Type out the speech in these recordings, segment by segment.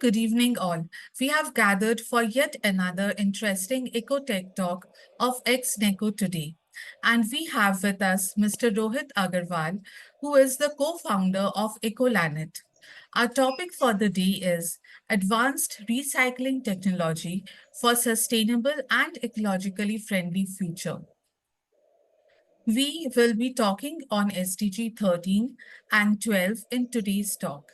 good evening, all. We have gathered for yet another interesting ecotech talk of Exneco today. And we have with us Mr. Rohit Agarwal, who is the co-founder of Ecolanet. Our topic for the day is Advanced Recycling Technology for Sustainable and Ecologically Friendly Future. We will be talking on SDG 13 and 12 in today's talk.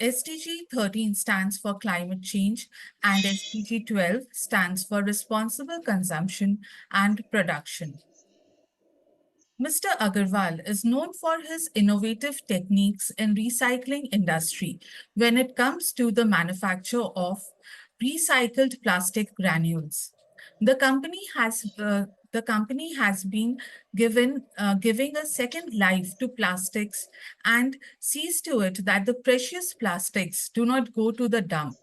SDG 13 stands for climate change and SDG 12 stands for responsible consumption and production. Mr. Agarwal is known for his innovative techniques in recycling industry when it comes to the manufacture of recycled plastic granules. The company has been giving a second life to plastics and sees to it that the precious plastics do not go to the dump,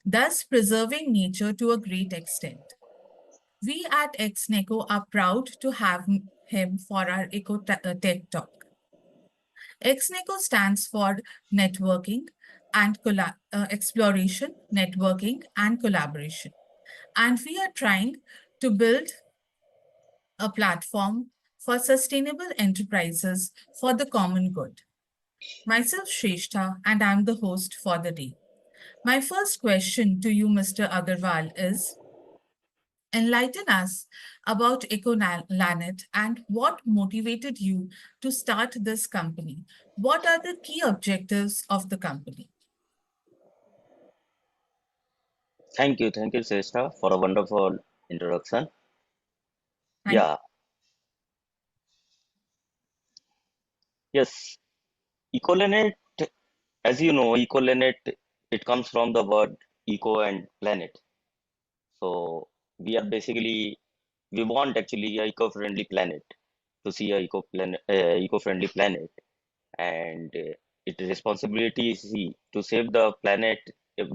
thus preserving nature to a great extent. We at Exneco are proud to have him for our Tech Talk. Exneco stands for networking and exploration, networking, and collaboration. And we are trying to build a platform for sustainable enterprises for the common good. Myself, Shrestha, and I'm the host for the day. My first question to you, Mr. Agarwal, is enlighten us about Ecolanet and what motivated you to start this company. What are the key objectives of the company? Thank you, Srestha, for a wonderful introduction. Thank Yeah, yes, Ecolanet, as you know, Ecolanet, it comes from the word eco and planet. So we are basically, we want actually a eco-friendly planet to see a eco-friendly planet, and its responsibility is to save the planet.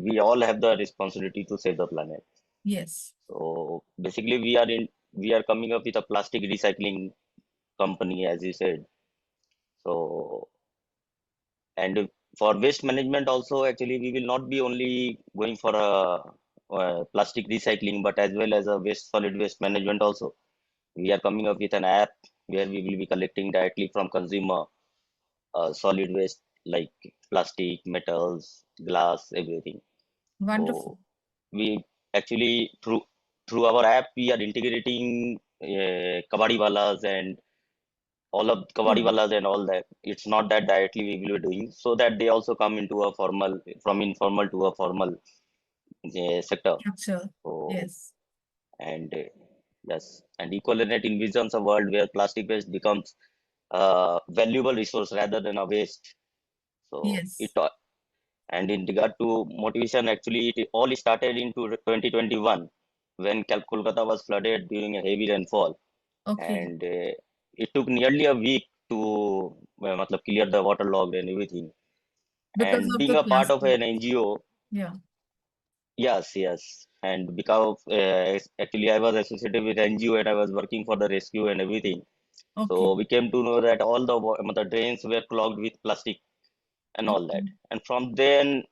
We all have the responsibility to save the planet. Yes, So basically, we are coming up with a plastic recycling company, as you said. So, and for waste management also, actually, we will not be only going for a plastic recycling, but as well as a solid waste management also. We are coming up with an app where we will be collecting directly from consumer solid waste like plastic, metals, glass, everything. wonderful. So we actually through our app we are integrating kabadi walas and all of True. Kawadiwalas and all that. It's not that directly we will be doing, so that they also come into a formal, from informal to a formal sector. Capture. So, Yes, and yes, and Ecolanet envisions a world where plastic waste becomes a valuable resource rather than a waste. So, yes. and in regard to motivation, actually, it all started into 2021 when Kolkata was flooded during a heavy rainfall, Okay. and it took nearly a week to matlab, clear the waterlogged and everything. Because And of being the a part of plastic. an NGO, Yeah. yes, and because actually I was associated with NGO and I was working for the rescue and everything. Okay. So we came to know that all the drains were clogged with plastic and all that. Okay. And from then,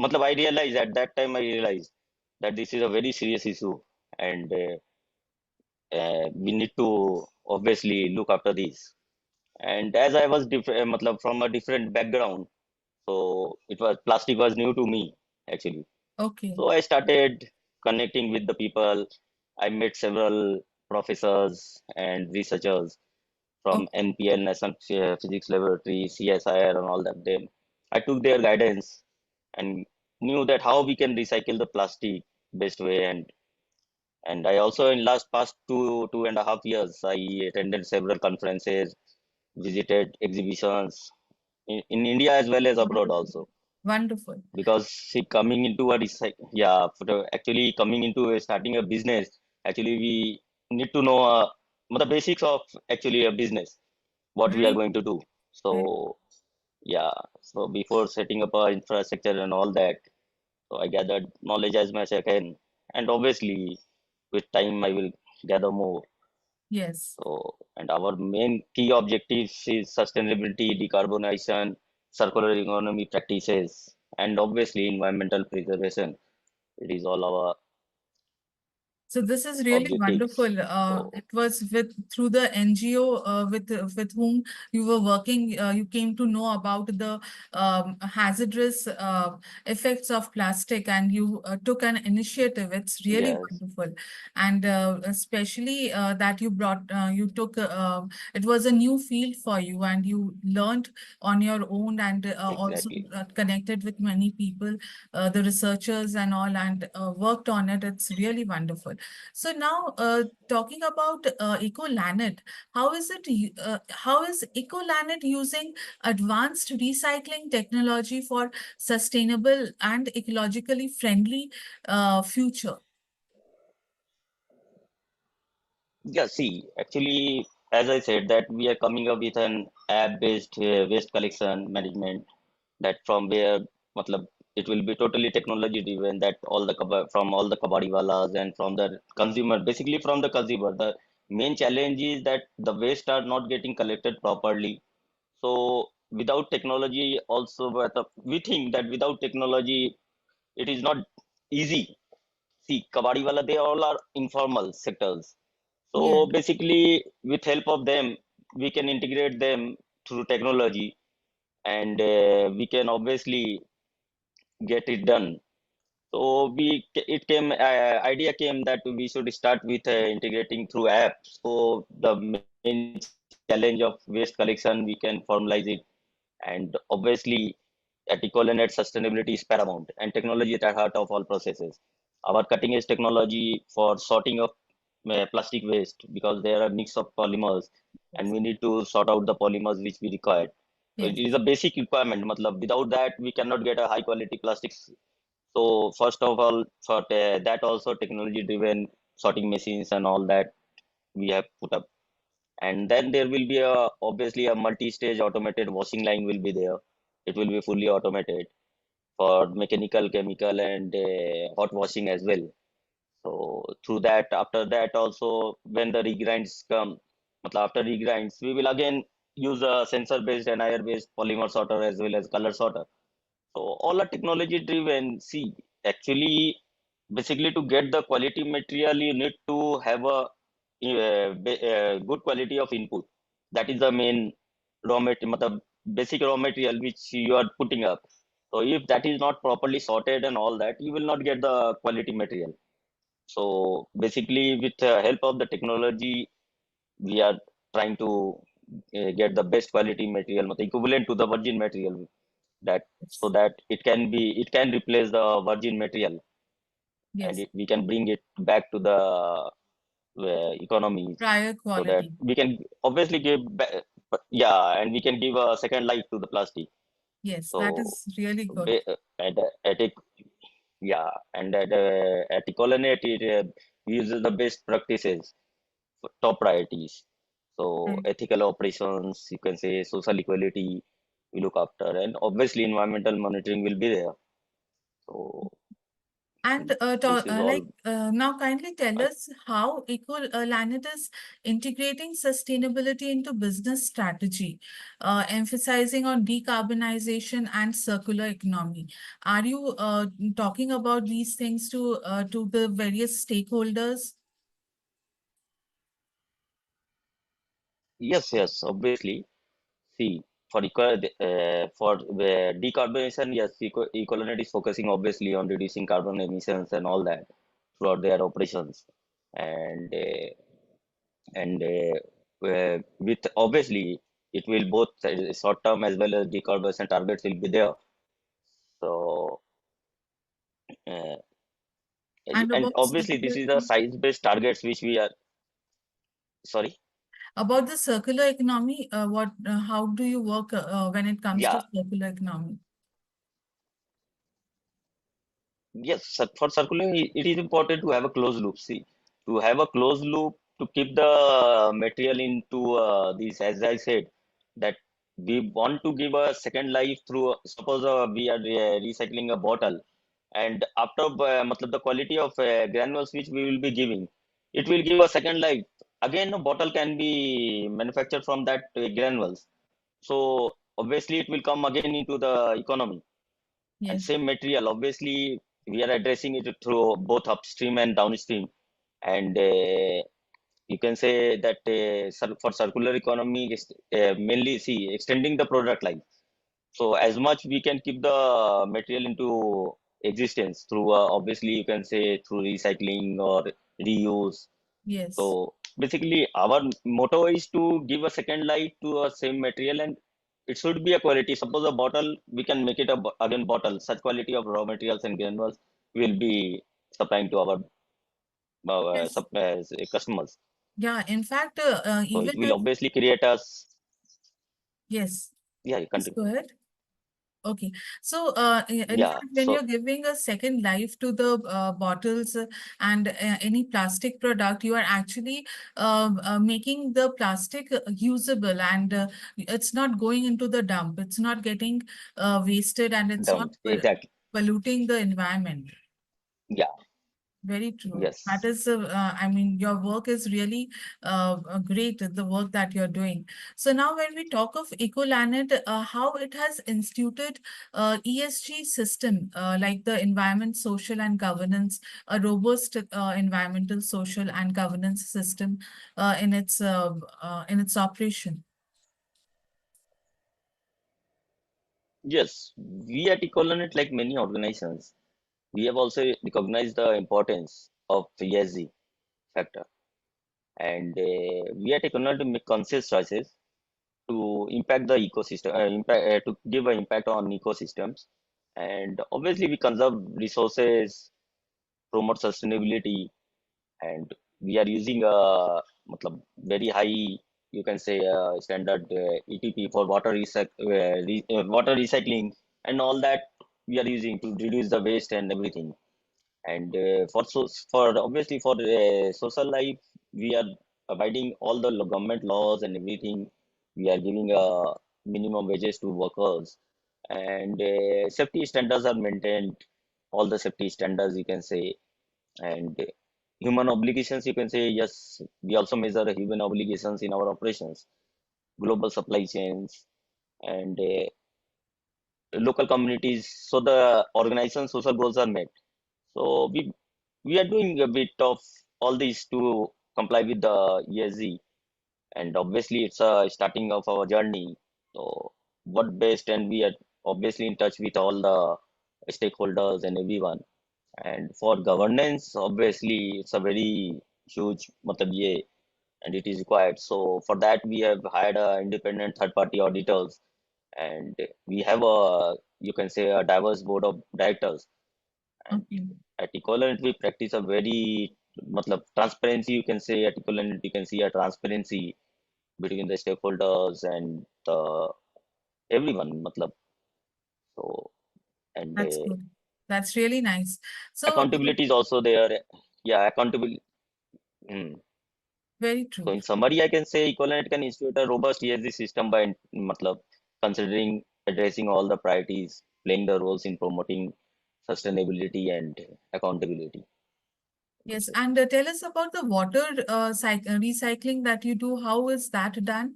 matlab, I realized at that time I realized that this is a very serious issue, and we need to obviously look after this. And as I was matlab, from a different background, so plastic was new to me actually. Okay. So I started connecting with the people. I met several professors and researchers from Okay. NPL, National Physics Laboratory, CSIR, and all that. Them, I took their guidance and knew that how we can recycle the plastic best way. And I also in last past 2.5 years, I attended several conferences, visited exhibitions in India as well as abroad Wonderful. also. Wonderful. Because see, coming into a actually coming into starting a business, actually we need to know the basics of actually a business, what we are Very, going to do. very. So yeah, so before setting up our infrastructure and all that, so I gathered knowledge as much as I can, and obviously with time I will gather more. Yes. So, and our main key objectives is sustainability, decarbonation, circular economy practices. and obviously environmental preservation. It is all our So this is really objectives. wonderful. So It was through the NGO with whom you were working. You came to know about the hazardous effects of plastic, and you took an initiative. It's really yes, wonderful, and especially that you took. It was a new field for you, and you learned on your own, and also exactly. connected with many people, the researchers and all, and worked on it. It's really wonderful. So now, talking about Ecolanet, how is Ecolanet using advanced recycling technology for sustainable and ecologically friendly future? Yeah, see, actually, as I said, that we are coming up with an app-based waste collection management that from where, matlab, it will be totally technology driven. That all the from all the kabadi walas and from the consumer, basically from the consumer. The main challenge is that the waste are not getting collected properly. So without technology, also, but we think that without technology, it is not easy. See, kabadi wala, they all are informal sectors. Yeah. So basically, with help of them, we can integrate them through technology, and we can obviously get it done. So it came idea came that we should start with integrating through apps. So the main challenge of waste collection, we can formalize it, and obviously at Ecolanet, sustainability is paramount, and technology at the heart of all processes. Our cutting edge technology for sorting of plastic waste, because there are a mix of polymers, and Yes. we need to sort out the polymers which we require. So it Yes. is a basic requirement. Matlab, without that, we cannot get a high quality plastics. So first of all, for that also technology driven sorting machines and all that we have put up. And then there will be a obviously a multi-stage automated washing line will be there. It will be fully automated for mechanical, chemical, and hot washing as well. So through that, after that also, when the regrinds come, matlab after regrinds, we will again use a sensor-based and IR-based polymer sorter as well as color sorter. So all are technology driven. See, actually, basically to get the quality material, you need to have a, good quality of input. That is the main raw material, the basic raw material which you are putting up. So if that is not properly sorted and all that, you will not get the quality material. So basically, with the help of the technology, we are trying to get the best quality material, equivalent to the virgin material, that so Yes. that it can replace the virgin material, and Yes. we can bring it back to the economy, Prior so that quality. we can obviously yeah, and we can give a second life to the plastic. Yes, that So is really good. at yeah, and at Ecolanet, it uses the best practices for top priorities. So Right. ethical operations, you can say social equality, we look after, and obviously environmental monitoring will be there. So And this is all. now, kindly tell uh, us how Ecolanet is integrating sustainability into business strategy, emphasizing on decarbonization and circular economy. Are you talking about these things to the various stakeholders? Yes, yes, obviously. See, for the decarbonization, yes, Ecolanet is focusing obviously on reducing carbon emissions and all that throughout their operations, and with obviously it will both short term as well as decarbonization targets will be there. So uh, And and about obviously this circular is the economy? science based targets which we are sorry. About the circular economy, how do you work when it comes to Yeah, circular economy? yes, for circular, it is important to have a closed loop. See, to have a closed loop to keep the material into this, as I said, that we want to give a second life through, suppose we are recycling a bottle, and after matlab the quality of granules which we will be giving, it will give a second life. Again, a bottle can be manufactured from that granules. So obviously, it will come again into the economy. And Yes. same material, obviously, we are addressing it through both upstream and downstream. And you can say that for circular economy, is mainly see extending the product life. So as much we can keep the material into existence through obviously you can say through recycling or reuse. Yes. So basically our motto is to give a second life to a same material, and it should be a quality. Suppose a bottle, we can make it a again bottle. Such quality of raw materials and granules will be supplying to our Yes. customers. Yeah. In fact, So it even will if, obviously create us. yes, Yeah, you please continue. go ahead. Okay. So, in Yeah. fact, when So you're giving a second life to the bottles and any plastic product, you are actually making the plastic usable, and it's not going into the dump. It's not getting wasted, and it's not down exactly. polluting the environment. Yeah. Very true. That Yes. is, I mean, your work is really great, the work that you're doing. So now when we talk of Ecolanet, how it has instituted ESG system, like the environment, social and governance, a robust environmental, social and governance system in its operation. Yes, we at Ecolanet, like many organizations, we have also recognized the importance of ESG factor, and we at Ecolanet make conscious choices to impact the ecosystem, to give an impact on ecosystems, and obviously we conserve resources, promote sustainability, and we are using a very high, you can say, standard ETP for water recycling and all that we are using to reduce the waste and everything. And for obviously for social life, we are abiding all the government laws and everything. We are giving minimum wages to workers, and safety standards are maintained. All the safety standards you can say, and human obligations you can say, yes, we also measure human obligations in our operations, global supply chains, and local communities, so the organization social goals are met. So we are doing a bit of all these to comply with the ESG, and obviously it's a starting of our journey. So what best, and we are obviously in touch with all the stakeholders and everyone. And for governance, obviously, it's a very huge yeah, and it is required. So for that, we have hired a independent third-party auditors, and we have a, you can say, a diverse board of directors. And Okay. at Ecologically, we practice a very transparency. You can say at Ecologically, you can see a transparency between the stakeholders and everyone. So and That's good. That's really nice. So, accountability is also there. Yeah, accountability. Hmm. very So true. in summary, I can say Econet can institute a robust ESG system by considering addressing all the priorities, playing the roles in promoting sustainability and accountability. I would Yes, say. and tell us about the water recycling that you do. How is that done?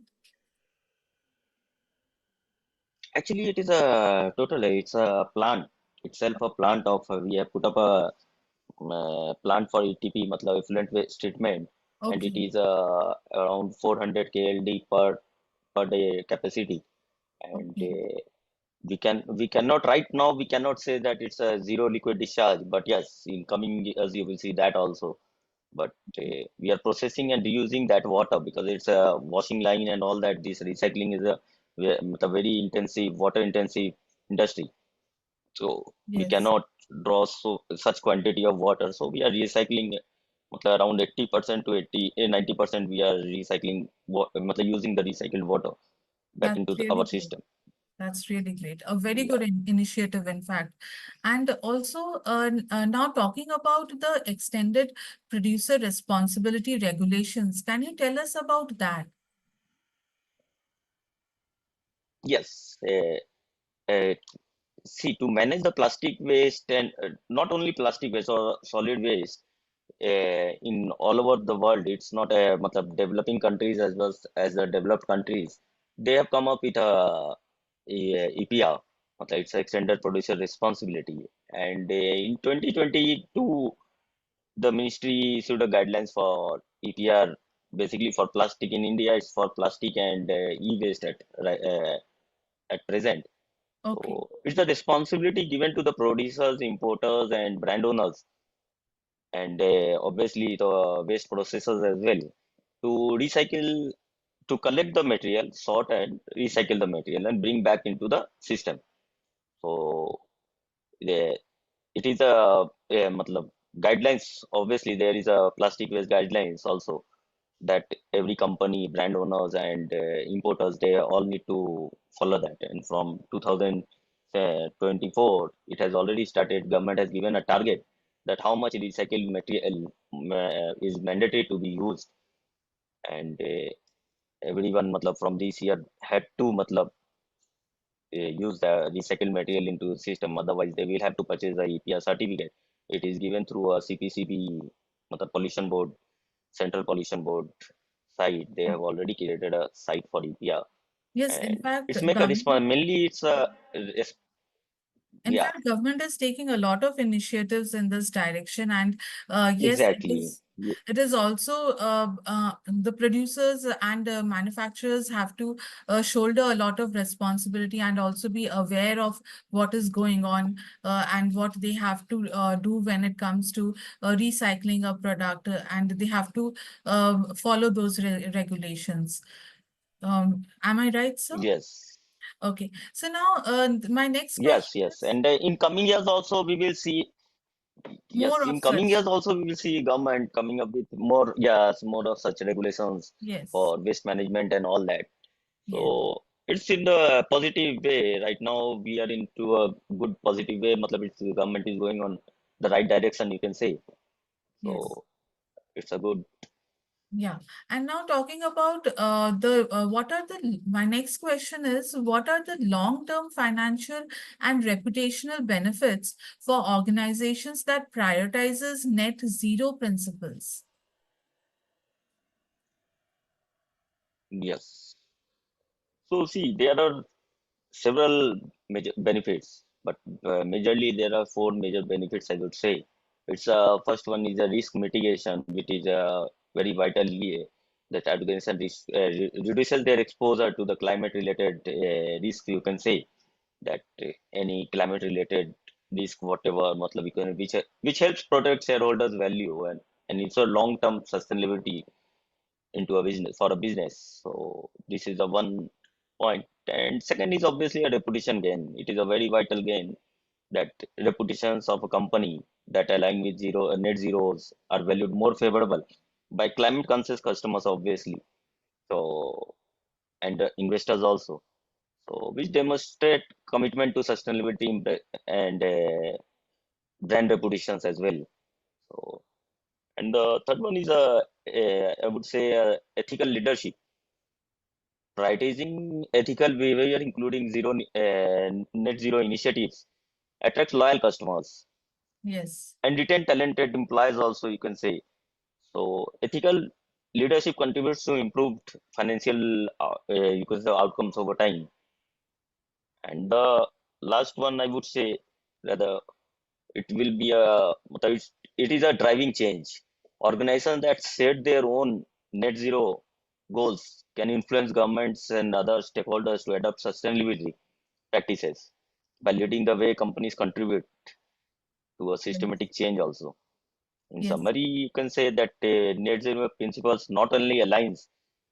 Actually, it is a it's a plant itself, a plant of we have put up a plant for ETP, effluent waste treatment, and it Okay, is around 400 KLD per day capacity, and okay. we cannot right now we cannot say that it's a zero liquid discharge, but yes, in coming years you will see that also. But we are processing and reusing that water because it's a washing line and all that. This recycling is a very intensive, water intensive industry, so we Yes, cannot draw such quantity of water, so we are recycling around 80% to 90% we are recycling using the recycled water back that's into really our great. system. That's really great. A very Yeah. good initiative, in fact. And also, now talking about the extended producer responsibility regulations, can you tell us about that? Yes. Uh, See, to manage the plastic waste, and not only plastic waste or solid waste in all over the world, it's not developing countries as well as the developed countries. They have come up with a EPR. it's extended producer responsibility. And in 2022, the ministry issued a guidelines for EPR, basically for plastic in India. It's for plastic and e-waste at present. Okay. So it's the responsibility given to the producers, importers, and brand owners, and obviously the waste processors as well, to recycle, to collect the material, sort and recycle the material, and bring back into the system. So the it is a matlab, guidelines. Obviously, there is a plastic waste guidelines also that every company, brand owners, and importers, they all need to follow that. And from 2024, it has already started. Government has given a target that how much recycled material is mandatory to be used, and everyone, matlab, from this year had to, matlab, use the recycled material into the system. Otherwise, they will have to purchase the EPR certificate. It is given through a CPCB, matlab, pollution board, central pollution board site. They have already created a site for EPR, Yes, in and fact, it's make a response. government Mainly, it's a In yeah, fact, government is taking a lot of initiatives in this direction, and yes, it exactly. is. It is also the producers and manufacturers have to shoulder a lot of responsibility and also be aware of what is going on and what they have to do when it comes to recycling a product, and they have to follow those regulations. Am I right, sir? Yes, Okay. So now, my next yes, question yes. is And in coming years also, we will see. Yes, more of in coming such. years also we will see government coming up with more, yes, more of such regulations Yes. for waste management and all that. Yes. So it's in the positive way. Right now we are into a good positive way. Matlab, it's, the government is going on the right direction, you can say. Yes. So it's a good. Yeah. And now talking about what are my next question is, what are the long-term financial and reputational benefits for organizations that prioritizes net zero principles? Yes. So see, there are several major benefits, but majorly there are four major benefits, I would say. It's first one is a risk mitigation, which is very vital. That organization reduces their exposure to the climate related risk. You can say that any climate related risk, whatever, matlab, which helps protect shareholders' value, and it's a long term sustainability into a business, for a business. So this is the one point. And second is obviously a reputation gain. It is a very vital gain that reputations of a company that align with net zeros are valued more favorable by climate conscious customers, obviously. So and investors also. So which demonstrate commitment to sustainability and brand reputations as well. So and the third one is I would say ethical leadership. Prioritizing ethical behavior, including net zero initiatives, attracts loyal customers Yes. and retain talented employees also, you can say. So ethical leadership contributes to improved financial you could say outcomes over time. And the last one, I would say, rather, it will be it is a driving change. Organizations that set their own net zero goals can influence governments and other stakeholders to adopt sustainability practices by leading the way. Companies contribute to a Yes. systematic change also. In Yes. summary, you can say that net zero principles not only aligns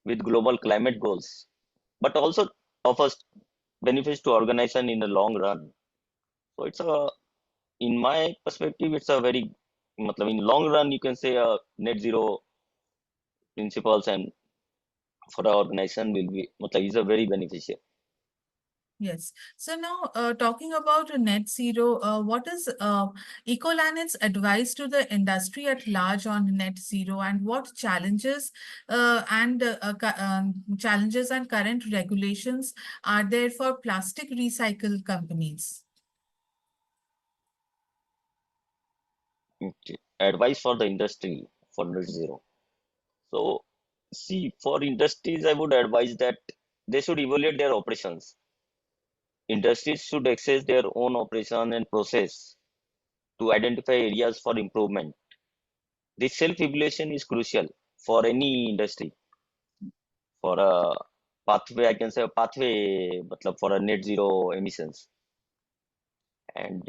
with global climate goals, but also offers benefits to organization in the long run. So it's a, in my perspective, it's a very, matlab, in long run, you can say net zero principles and for our organization will be, matlab, is a very beneficial. Yes. So now, talking about net zero, what is Ecolanet's advice to the industry at large on net zero, and what challenges and current regulations are there for plastic recycle companies? Okay. Advice for the industry for net zero. So, see, for industries, I would advise that they should evaluate their operations industries should assess their own operation and process to identify areas for improvement. This self-evaluation is crucial for any industry for a pathway. I can say a pathway, matlab for a net zero emissions. And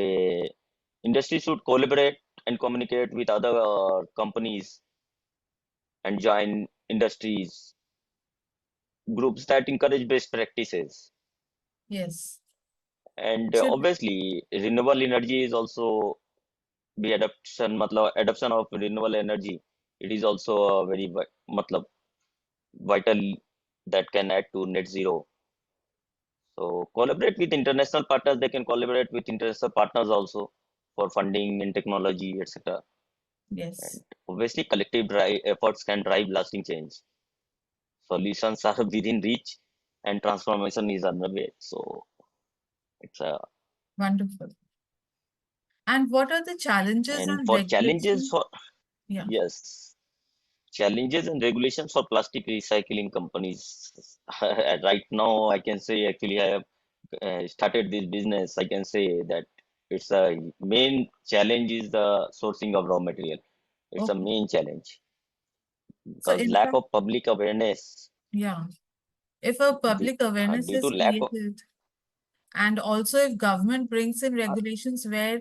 industry should collaborate and communicate with other companies and join industries groups that encourage best practices. Yes. And Should obviously, renewable energy is also the adoption, matlab, adoption of renewable energy. It is also a very matlab, vital that can add to net zero. So collaborate with international partners. They can collaborate with international partners also for funding and technology, etc. yes. And obviously, collective drive, efforts can drive lasting change. Solutions are within reach, and transformation is underway. So it's a Wonderful. And what are the challenges and and for challenges regulations? for Yeah. yes, challenges and regulations for plastic recycling companies. Right now, I can say actually I have started this business. I can say that it's a main challenge is the sourcing of raw material. It's a Okay. main challenge So because in lack fact, of public awareness yeah, if a due, public awareness due to is lack of created, and also if government brings in uh, regulations where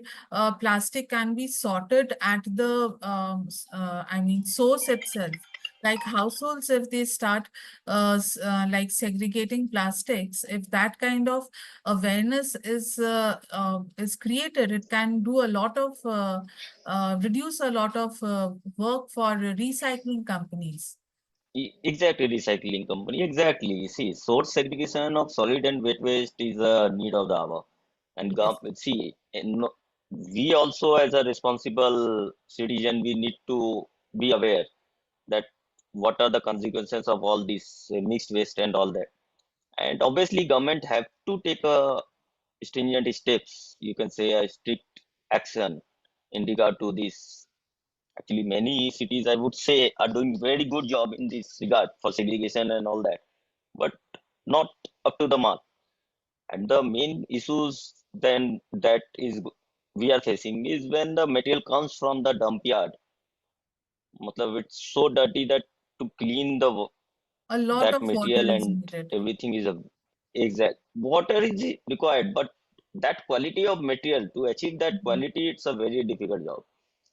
plastic can be sorted at the, I mean, source itself, like households, if they start like segregating plastics, if that kind of awareness is created, it can do a lot of, reduce a lot of work for recycling companies. exactly recycling company exactly see source segregation of solid and wet waste is a need of the hour and Yes. see we also as a responsible citizen we need to be aware that what are the consequences of all this mixed waste and all that. And obviously, government have to take a stringent steps. You can say a strict action in regard to this. Actually, many cities, I would say, are doing very good job in this regard for segregation and all that, but not up to the mark. And the main issues then that is we are facing is when the material comes from the dump yard. Matlab, it's so dirty that to clean the A lot that of water material is and needed. everything is a exact water is required, but that quality of material to achieve that Mhm. quality it's a very difficult job.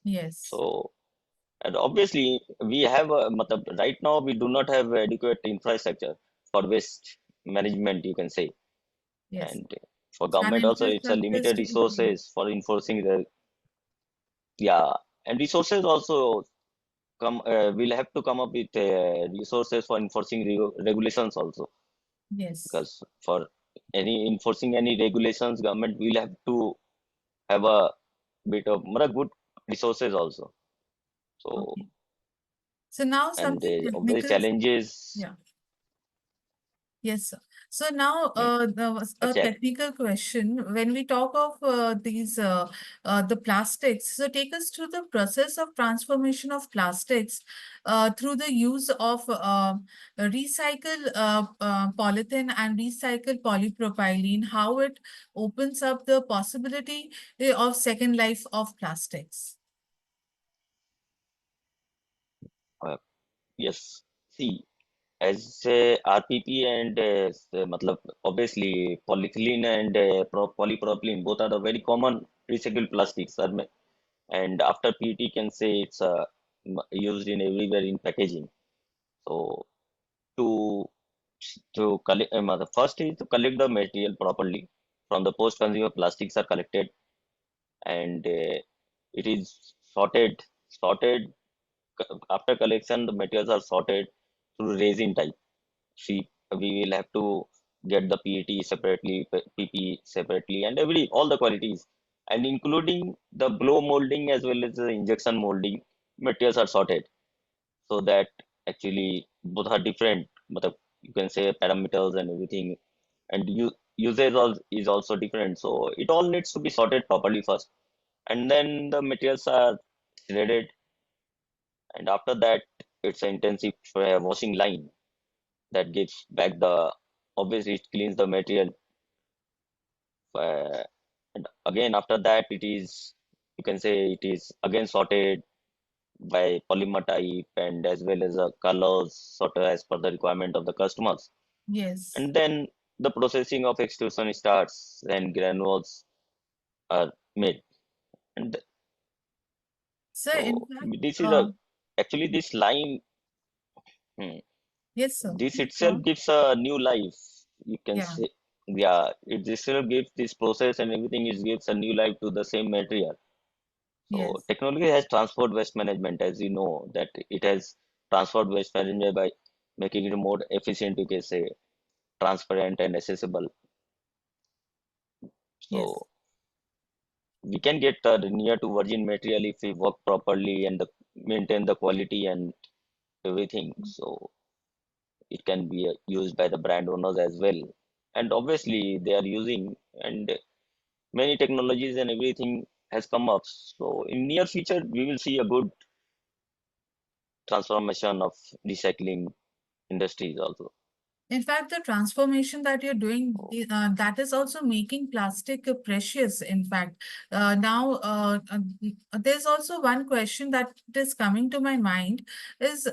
Yes. So and obviously we have a matlab, right now we do not have adequate infrastructure for waste management you can say. Yes. And for And government also it's a infrastructure is limited to be created. resources for enforcing the yeah and resources also come will have to come up with resources for enforcing regulations also Yes. because for any enforcing any regulations government will have to have a bit of good resources also. So Okay. So now and something obvious technical. challenges Yeah. Yes, sir. So now hmm, there was a acha, technical question. When we talk of these the plastics, so take us through the process of transformation of plastics through the use of recycle polythene and recycle polypropylene, how it opens up the possibility of second life of plastics. uh, yes see as rpp and matlab, obviously polyethylene and polypropylene both are the very common recycled plastics and after pet can say it's used in everywhere in packaging. So to collect the first is to collect the material properly from the post consumer plastics are collected and it is sorted after collection the materials are sorted through resin type. See we will have to get the pet separately pp separately and every all the qualities and including the blow molding as well as the injection molding materials are sorted so that actually both are different but you can say parameters and everything and usage is also different so it all needs to be sorted properly first and then the materials are shredded and after that it's an intensive washing line that gives back the obviously it cleans the material Uh, and again, after that, it is, you can say, it is again sorted by polymer type and as well as colors sorted as per the requirement of the customers. Yes. And then the processing of extrusion starts and granules are made. And So in so fact, this is a, actually this line, hmm, yes, sir. this Please go itself on. gives a new life, you can Yeah. say. Yeah, it itself gives this process and everything is gives a new life to the same material. So Yes. technology has transformed waste management, as you know, that it has transformed waste management by making it more efficient, you can say, transparent and accessible. Yes. So we can get near to virgin material if we work properly and maintain the quality and everything. So it can be used by the brand owners as well. And obviously they are using, and many technologies and everything has come up. So in near future, we will see a good transformation of recycling industries also. In fact, the transformation that you're doing, that is also making plastic precious. In fact, there's also one question that is coming to my mind is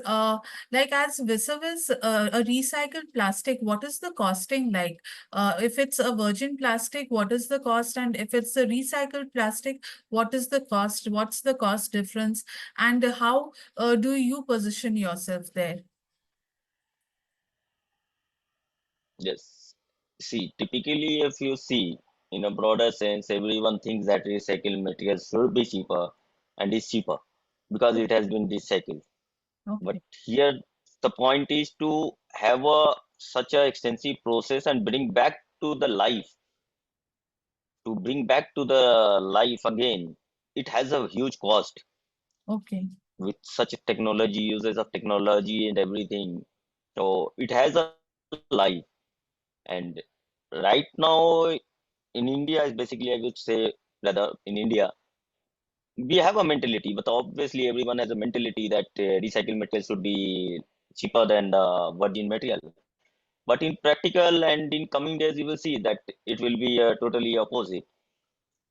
like as vis-a-vis a recycled plastic, what is the costing like? If it's a virgin plastic, what is the cost? And if it's a recycled plastic, what is the cost? What's the cost difference? And how do you position yourself there? Yes. See, typically, if you see in a broader sense, everyone thinks that recycled materials should be cheaper and is cheaper because it has been recycled. But Okay. here, the point is to have a such a extensive process and bring back to the life again. It has a huge cost Okay. with such a technology, uses of technology and everything. So it has a life. And right now in India is basically, I would say, rather in India, we have a mentality, but obviously everyone has a mentality that recycled material should be cheaper than the virgin material. But in practical and in coming days, you will see that it will be totally opposite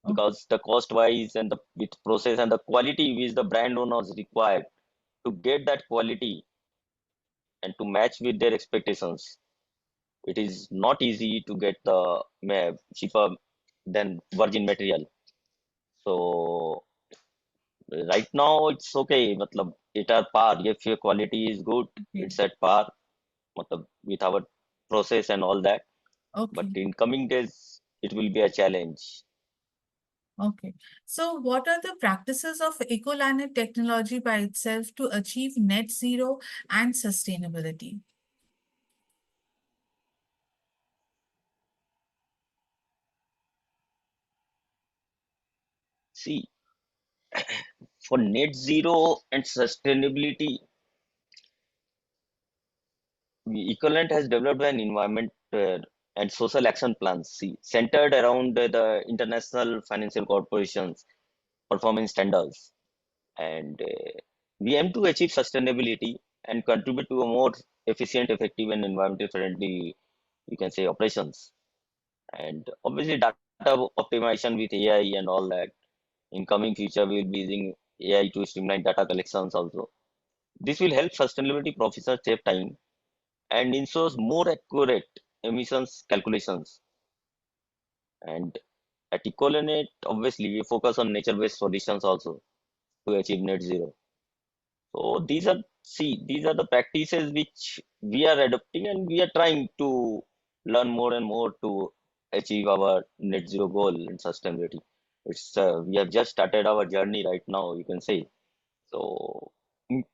Okay. because the cost wise and the with process and the quality which the brand owners require to get that quality and to match with their expectations, it is not easy to get the cheaper than virgin material. So right now it's okay. Matlab, it are par. If your quality is good, Okay. it's at par. Matlab, with our process and all that. But Okay. in coming days, it will be a challenge. Okay. So, what are the practices of Ecolanet technology by itself to achieve net zero and sustainability? See, for net zero and sustainability, Ecolanet has developed an environment and social action plans, see, centered around the international financial corporations performance standards. And we aim to achieve sustainability and contribute to a more efficient, effective, and environmental friendly, you can say, operations. And obviously, data optimization with AI and all that. In coming future, we will be using AI to streamline data collections also. This will help sustainability professionals save time and ensures more accurate emissions calculations. And at Ecolanet, obviously, we focus on nature-based solutions also to achieve net zero. So these are the practices which we are adopting and we are trying to learn more and more to achieve our net zero goal in sustainability. It's we have just started our journey right now, you can say. So in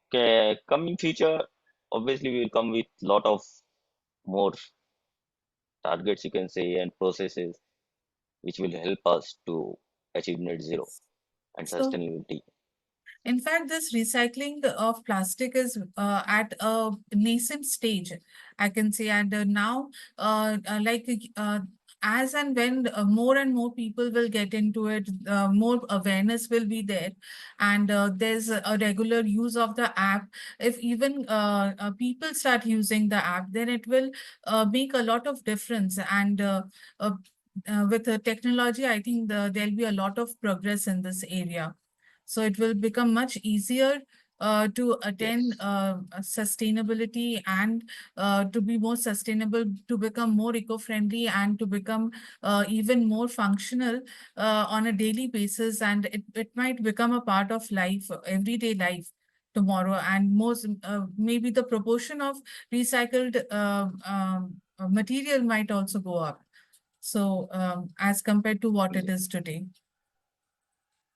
coming future, obviously we will come with lot of more targets, you can say, and processes which will help us to achieve net zero and So, sustainability. in fact, this recycling of plastic is at a nascent stage, I can say. And now, like as and when more and more people will get into it, more awareness will be there. And there's a regular use of the app. If even people start using the app, then it will make a lot of difference. And with the technology, I think there'll be a lot of progress in this area. So it will become much easier to attain Yes. sustainability and to be more sustainable, to become more eco-friendly and to become even more functional on a daily basis. And it might become a part of life, everyday life tomorrow. And most maybe the proportion of recycled material might also go up. So as compared to what it Yeah. is today.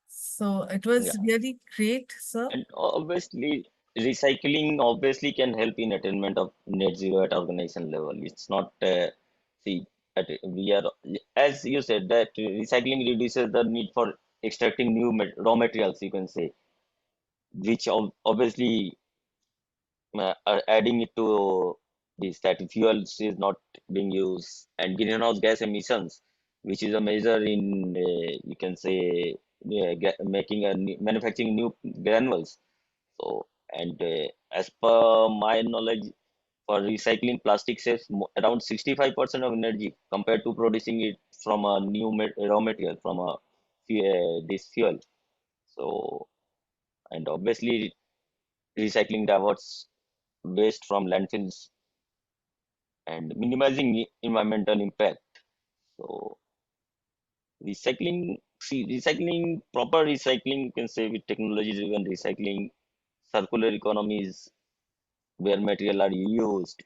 So it Yeah. was really great, sir. And obviously, recycling obviously can help in attainment of net zero at organization level. It's not, see, we are, as you said, that recycling reduces the need for extracting new raw materials, you can say, which obviously are adding it to this, that fuels is not being used, and greenhouse gas emissions, which is a measure in, you can say, making manufacturing new granules. So, and as per my knowledge, for recycling plastic saves around 65% of energy compared to producing it from a new raw material from a this fuel. So, and obviously recycling diverts waste from landfills and minimizing environmental impact. So, recycling, proper recycling, you can say with technology driven recycling, circular economies where material are used.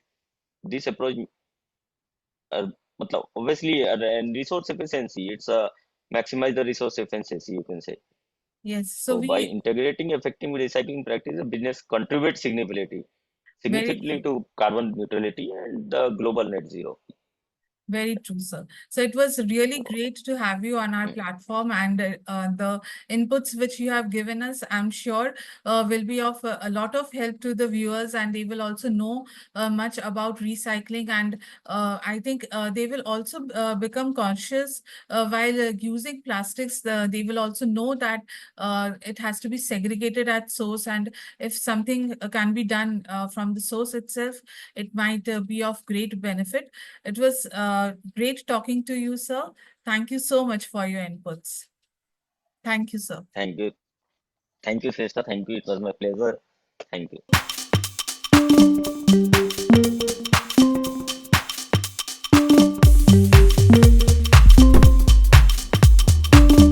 This approach, obviously, and resource efficiency, it's a maximize the resource efficiency, you can say. Yes. So So by we integrating effective recycling practice, the business contributes very significantly true. to carbon neutrality and the global net zero. Very true, sir. So it was really So, great to have you on our mm, platform, and the inputs which you have given us, I'm sure will be of a lot of help to the viewers, and they will also know much about recycling. And I think they will also become conscious while using plastics. They will also know that it has to be segregated at source, and if something can be done from the source itself, it might be of great benefit. It was great talking to you, sir. Thank you so much for your inputs. Thank you, sir. thank you. Thank you, Shrestha. Thank you. It was my pleasure. Thank you.